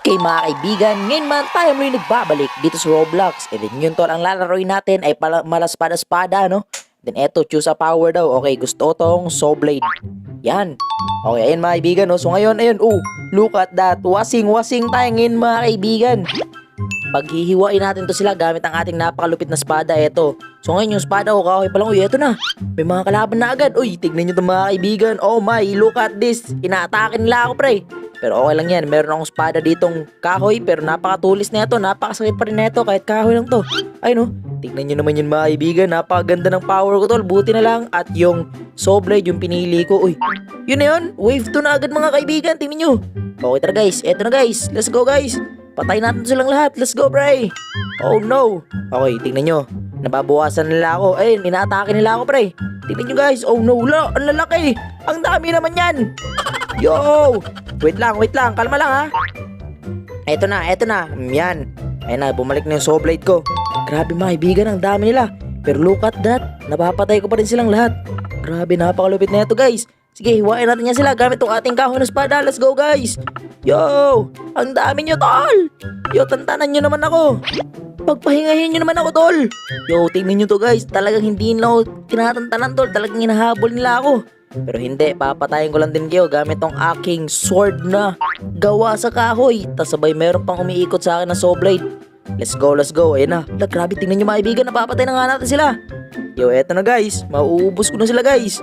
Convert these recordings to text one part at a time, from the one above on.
Okay mga kaibigan, ngayon man tayo muli nagbabalik dito sa Roblox. And then yun tol, ang lalaroin natin ay malaspada-spada, no? Then eto, choose a power daw. Okay, gusto tong Saw Blade. Yan. Okay, ayun mga kaibigan, no? So ngayon, ayun, look at that. Wasing-wasing tayo ngayon mga kaibigan. Paghihiwain natin to sila gamit ang ating napakalupit na espada. Eto. So ngayon yung espada ko, kahoy pa lang. Uy, eto na. May mga kalaban na agad. Uy, tignan nyo to mga kaibigan. Oh my, look at this. Inaatake nila ako, pre. Pero okay lang yan, meron akong espada ditong kahoy, pero napakatulis na ito, napakasakit pa rin na ito, kahit kahoy lang to. Ay no, tignan nyo naman yun mga kaibigan, napakaganda ng power ko tol, buti na lang. At yung Saw Blade, yung pinili ko, uy, yun na yun, wave 2 na agad mga kaibigan, tingnan nyo. Okay tara guys, eto na guys, let's go guys. Patay natin silang lahat, let's go pre. Oh no, okay, tingnan nyo, nababawasan nila ako, ayun, inaatake nila ako pre. Tingnan nyo guys, oh no, ang lalaki, ang dami naman yan. Yo! Wait lang, kalma lang ha. Eto na, yan. Ayun na, bumalik na yung Saw Blade ko. Grabe mga kaibigan, ang dami nila. Pero look at that, napapatay ko pa rin silang lahat. Grabe, napakalupit na ito guys. Sige, hiwain natin yan sila gamit tong ating kahon na espada. Let's go guys. Yo! Ang dami nyo tol. Yo, tantanan nyo naman ako. Pagpahingahin nyo naman ako tol. Yo, tingnan nyo to guys. Talagang hindi nila ako tinatantanan tol. Talagang hinahabol nila ako. Pero hindi, papatayin ko lang din kayo gamit tong aking sword na gawa sa kahoy. Tas sabay meron pang umiikot sa akin na Saw Blade. Let's go. Ayun na. Grabe, tingnan nyo mga kaibigan, napapatay na nga natin sila. Yo, eto na guys. Mauubos ko na sila guys.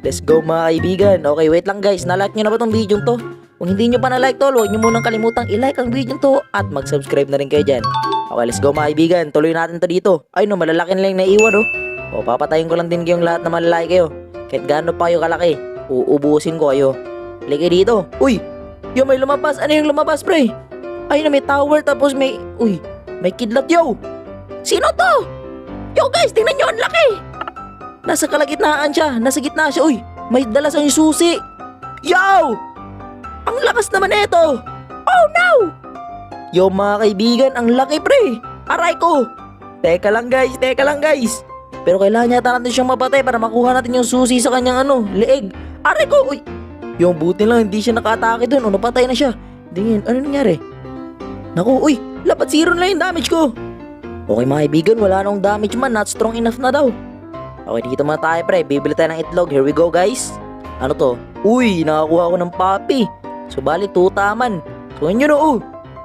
Let's go mga kaibigan. Okay, wait lang guys. Na-like nyo na ba tong video to? Kung hindi nyo pa na-like tol, huwag nyo munang kalimutang i-like ang video to. At mag-subscribe na rin kayo dyan. Okay, let's go mga kaibigan. Tuloy natin to dito. Ay no, malalaki na lang naiwan oh. O, papatayin ko lang din kayong lahat na malalaki kayo. Kahit gaano pa kayo kalaki, uubusin ko kayo. Lagi dito. Uy! Yo, may lumabas. Ano yung lumabas, pre? Ay na, may tower tapos may... Uy! May kidlat, yo! Sino to? Yo, guys! Tingnan nyo, ang laki! Nasa kalagitnaan siya. Nasa gitna siya. Uy! May dala sa yung susi. Yo! Ang lakas naman ito! Oh, no! Yo, mga kaibigan, ang laki, pre! Aray ko! Teka lang, guys. Pero kailangan yata natin siyang mapatay para makuha natin yung susi sa kanyang leeg. Aray ko! Uy! Yung buti lang, hindi siya nakatake dun. O, napatay na siya. Tingin, ano nangyari? Naku, uy! Lapat zero na yung damage ko. Okay mga kaibigan, wala nang damage man. Not strong enough na daw. Okay, dito muna tayo pre. Bibili tayo ng itlog. Here we go guys. Ano to? Uy! Nakakuha ko ng puppy. So, bali, tuta man. So, yun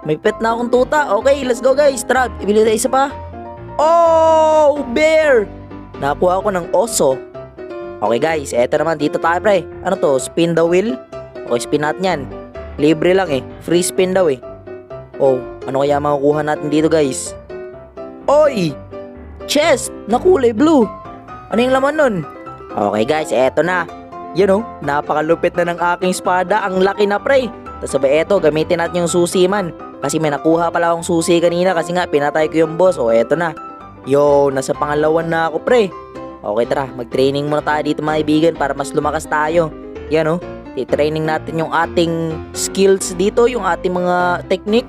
may pet na akong tuta. Okay, let's go guys. Tara, ibili tayo isa pa. Oh! Bear! Nakuha ako ng oso. Okay guys, eto naman dito tayo pre. Ano to? Spin the wheel? Okay, spin natin yan. Libre lang eh. Free spin daw eh. Oh, ano kaya makukuha natin dito guys? Oy! Chest! Na kulay blue. Ano yung laman nun? Okay guys, eto na. Napakalupit na ng aking espada. Ang laki na pre. Tapos sabay eto, gamitin natin yung susi man. Kasi may nakuha pala akong susi kanina. Kasi nga, pinatay ko yung boss. O eto na. Yo, nasa pangalawan na ako pre. Okay tara, mag-training muna tayo dito mga kaibigan para mas lumakas tayo. Yan i-training natin yung ating skills dito, yung ating mga technique.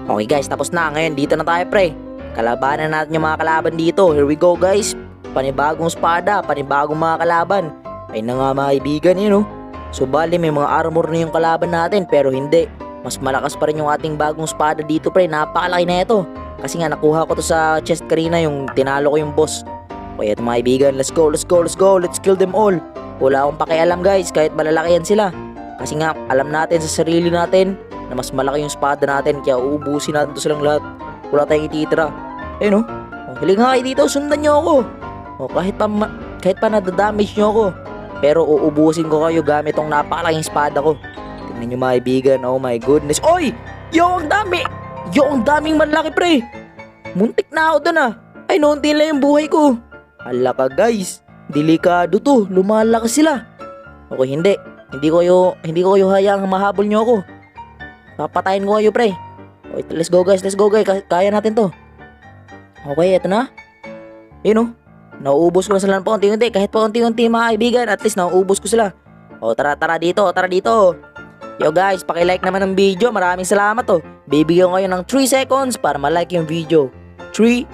Okay guys, tapos na. Ngayon, dito na tayo pre. Kalabanan natin yung mga kalaban dito. Here we go guys. Panibagong espada, panibagong mga kalaban. Ayun na nga mga kaibigan So bali may mga armor na yung kalaban natin, pero hindi. Mas malakas pa rin yung ating bagong espada dito pre. Napakalaki na ito. Kasi nga nakuha ko to sa chest kanina, yung tinalo ko yung boss. Okay, ito mga kaibigan, let's go. Let's kill them all. Wala akong pakialam guys, kahit malalaki yan sila. Kasi nga, alam natin sa sarili natin na mas malaki yung espada natin. Kaya uubusin natin to silang lahat. Wala tayong ititira. Ayun hiling nga kayo dito, sundan nyo ako. Kahit pa nadadamage nyo ako. Pero uubusin ko kayo gamit tong napakalaking espada ko. Tingnan nyo mga kaibigan, oh my goodness. Oy! Yo, ang dami! Yo, ang daming malaki pre. Muntik na ako dun Ay, noonti lang yung buhay ko. Hala ka guys. Delikado to. Lumalakas sila. Okay, hindi. Hindi ko kayo hayaang mahabol nyo ako. Papatayin ko kayo pre. Okay, let's go guys. Kaya natin to. Okay, eto na. Yun nauubos ko na sila ng paunti-unti. Kahit paunti-unti mga kaibigan. At least nauubos ko sila. O tara dito. Yo guys, paki-like naman ng video. Maraming salamat Bibigyan ko kayo ng 3 seconds para ma-like yung video. 3,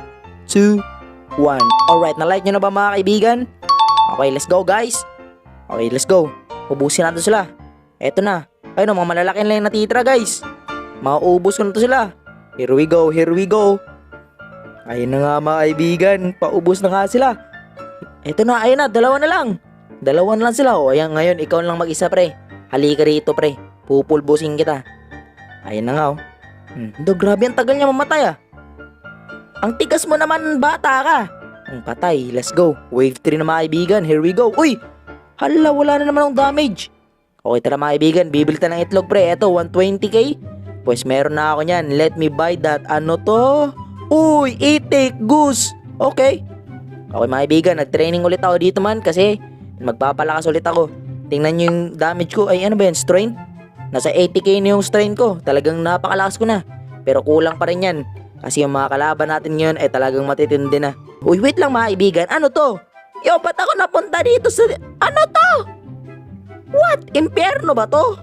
2, 1. Alright, na-like nyo na ba mga kaibigan? Okay, let's go guys. Okay, let's go. Ubusin natin sila. Eto na. Ayun mga malalaki na yung natitira guys. Mauubos ko na to sila. Here we go, here we go. Ayun na nga mga kaibigan, paubos na nga sila. Eto na, ayun na, dalawa na lang. Dalawa na lang sila. O ayan, ngayon, ikaw lang mag-isa pre. Halika rito pre, pupulbusin kita. Ayun na nga oh. Grabe ang tagal niya mamatay ah. Ang tigas mo naman bata ka. Ang patay, let's go. Wave 3 na mga kaibigan, here we go. Uy, hala, wala na naman ang damage. Okay tara mga kaibigan, bibili tayo ng itlog pre. Eto, 120k. Pues meron na ako niyan, let me buy that. Ano to? Uy, itik, goose. Okay. Okay mga kaibigan, nag-training ulit ako dito man kasi magpapalakas ulit ako. Tingnan nyo yung damage ko. Ay ano ba yan, strength? Nasa 80k na yung strength ko. Talagang napakalakas ko na. Pero kulang pa rin yan. Kasi yung mga kalaban natin ngayon ay talagang matitindi na. Uy, wait lang mga kaibigan. Ano to? Yo, ba't ako napunta dito sa... Ano to? What? Impyerno ba to?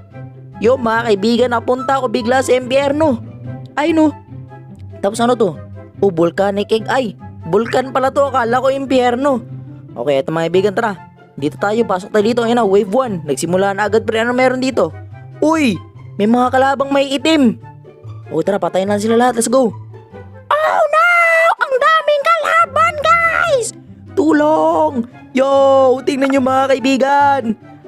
Yo mga kaibigan, napunta ako bigla sa impyerno. Ay no. Tapos ano to? Oh, volcanic egg. Ay, vulkan pala to. Akala ko impyerno. Okay, eto mga kaibigan, tara. Dito tayo, pasok tayo dito. Ayun na, wave 1. Nagsimula na agad pre. Ano meron dito? Uy, may mga kalabang may itim. O tara, patayin na sila lahat. Let's go. Oh no! Ang daming kalaban guys! Tulong! Yo, tingnan nyo mga kaibigan.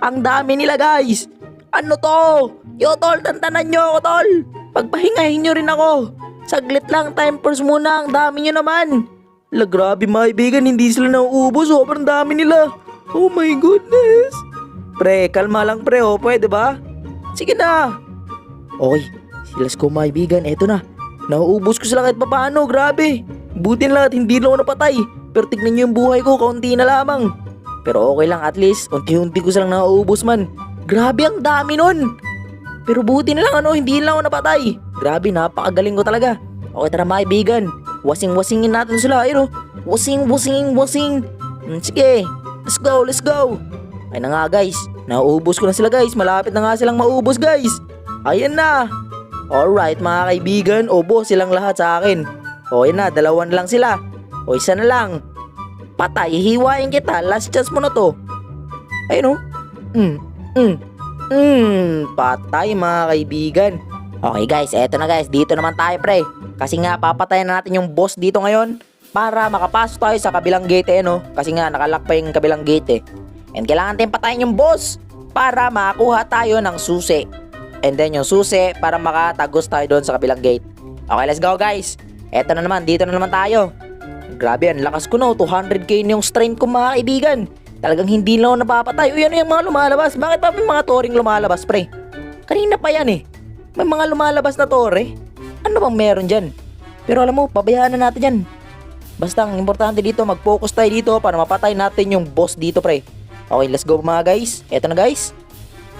Ang dami nila guys. Ano to? Yo tol, tantanan nyo ako tol. Pagpahingahin nyo rin ako. Saglit lang, time first muna. Ang dami nyo naman. Grabe mga kaibigan, hindi sila nauubos. Sobrang dami nila. Oh my goodness. Pre, kalma lang pre, oh, pwede ba? Sige na. Okay, let's go mga kaibigan, eto na. Nauubos ko sila kahit papaano, grabe. Buti na lang at hindi lang ako napatay. Pero tignan nyo yung buhay ko, kaunti na lamang. Pero okay lang, at least, unti-unti ko silang nauubos man. Grabe ang dami nun. Pero buti na lang hindi lang ako napatay. Grabe, napakagaling ko talaga. Okay tara mga kaibigan, wasing-wasingin natin sila, ayun oh. Wasing. Sige. Let's go, let's go. Ay na nga guys, nauubos ko na sila guys. Malapit na nga silang maubos guys. Ayan na. Alright mga kaibigan, ubos silang lahat sa akin. O yun na, dalawan lang sila. O isa na lang. Patay, hihiwain kita. Last chance mo na to. Ayun o. Patay mga kaibigan. Okay guys, eto na guys. Dito naman tayo pre. Kasi nga papatayin na natin yung boss dito ngayon. Para makapasok tayo sa kabilang gate no. Kasi nga nakalock pa yung kabilang gate And kailangan tayong patayin yung boss para makakuha tayo ng susi. And then yung susi para makatagos tayo doon sa kabilang gate. Okay, let's go guys. Eto na naman, dito na naman tayo. Grabe yan, lakas ko no. 200k na yung strength ko mga kaibigan. Talagang hindi lang ako napapatay. Uy, ano yung mga lumalabas? Bakit pa may mga toring lumalabas pre? Kanina pa yan May mga lumalabas na tore. Ano bang meron dyan? Pero alam mo, pabayaan na natin yan. Basta ang importante dito, mag-focus tayo dito para mapatay natin yung boss dito pre. Okay, let's go mga guys. Eto na guys.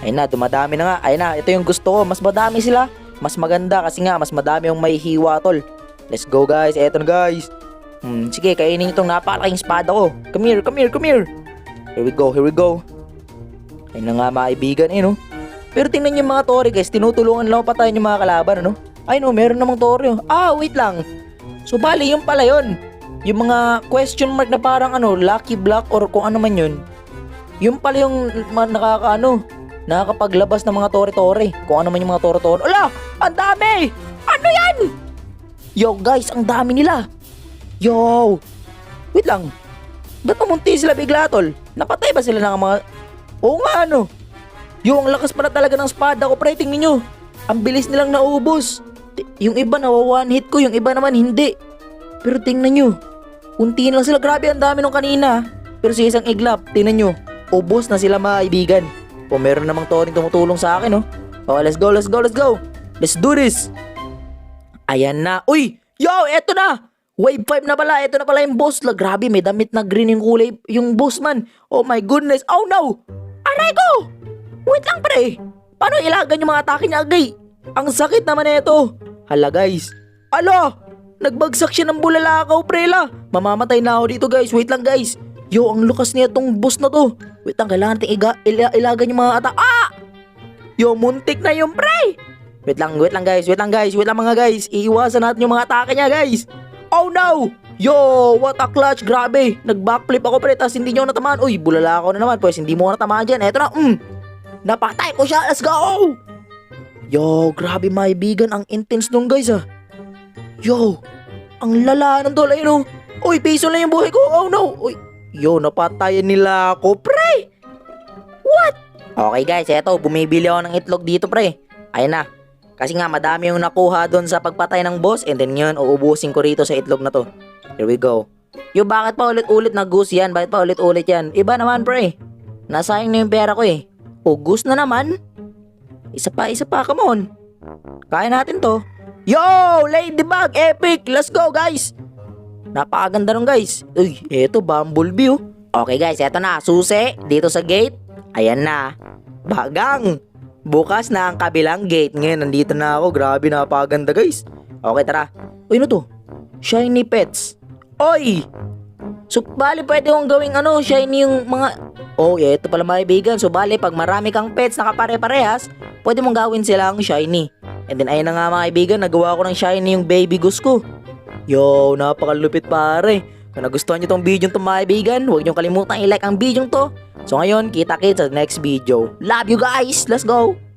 Ayun na, dumadami na nga. Ayun na, ito yung gusto ko. Mas madami sila. Mas maganda kasi nga, mas madami yung may hiwa tol. Let's go guys. Eto na guys. Sige, kainin itong napakalaking espada ko. Come here. Here we go. Ayun na nga mga kaibigan, Pero tingnan yung mga tore guys. Tinutulungan lang patayin yung mga kalaban, Ay no, meron namang tore. Wait lang. So bali, yung pala yun. Yung mga question mark na parang lucky block or kung ano man yun. Yung pala yung nakakapaglabas ng mga tore-tore. Kung ano man yung mga tore-tore. Ala! Ang dami! Ano yan? Yo guys, ang dami nila. Yo! Wait lang. Ba't namunti sila bigla tol? Napatay ba sila ng mga... Oo nga Yo, ang lakas pala talaga ng espada ko pre. Tingnan nyo. Ang bilis nilang naubos. Yung iba nawa-one hit ko. Yung iba naman hindi. Pero tingnan nyo. Unti lang sila. Grabe, ang dami nung kanina. Pero sa isang iglap, tingnan nyo. Ubos na sila mga kaibigan. O meron namang toring tumutulong sa akin Oh, let's go. Let's do this. Ayan na. Uy! Yo, eto na! Wave 5 na pala. Eto na pala yung boss. Grabe, may damit na green yung kulay. Yung boss man. Oh my goodness. Oh no! Aray ko! Wait lang pre. Paano ilagan yung mga atake niya agay? Ang sakit naman ito. Hala guys. Alo! Nagbagsak siya ng bulalakaw prela. Mamamatay na ako dito guys. Wait lang guys. Yo, ang lukas niya tong boss na to. Wait lang, kailangan natin ilagan yung mga atake. Yo, muntik na yung pre. Wait lang guys. Wait lang mga guys. Iiwasan natin yung mga atake niya guys. Oh no! Yo, what a clutch. Grabe. Nag-backflip ako pre. Tapos hindi nyo natamaan. Uy, bulalakaw na naman. Pues hindi mo natamaan dyan. Eto na. Napatay ko siya. Let's go! Yo, grabe mga kaibigan, ang intense nung guys ah. Yo, ang lala ng tol, ayun oh. Uy, piso lang yung buhay ko, oh no. Uy, yo, napatayan nila ako, pre. What? Okay guys, eto, bumibili ako ng itlog dito, pre. Ayun na. Kasi nga, madami yung nakuha doon sa pagpatay ng boss. And then yun, uubusin ko rito sa itlog na to. Here we go. Yo, bakit pa ulit-ulit na goose yan? Bakit pa ulit-ulit yan? Iba naman, pre. Nasayang na yung pera ko eh. O, goose na naman. Isa pa, come on. Kaya natin to. Yo, ladybug, epic. Let's go, guys. Napakaganda rin, guys. Uy, eto, bumblebee oh. Okay, guys, eto na. Susi, dito sa gate. Ayan na. Bagang. Bukas na ang kabilang gate. Ngayon, nandito na ako. Grabe, napakaganda, guys. Okay, tara. Uy, ano to? Shiny pets. Oy! So, bali, pwede kong gawing shiny yung mga... Oh, eto pala mga kaibigan. So, bali, pag marami kang pets na kapare-parehas, pwede mong gawin silang shiny. And then, ayun na nga mga kaibigan, nagawa ko ng shiny yung baby goose ko. Yo, napakalupit pare. Kung nagustuhan nyo tong video to mga kaibigan, huwag nyo kalimutan i-like ang video to. So ngayon, kita-kits sa next video. Love you guys! Let's go!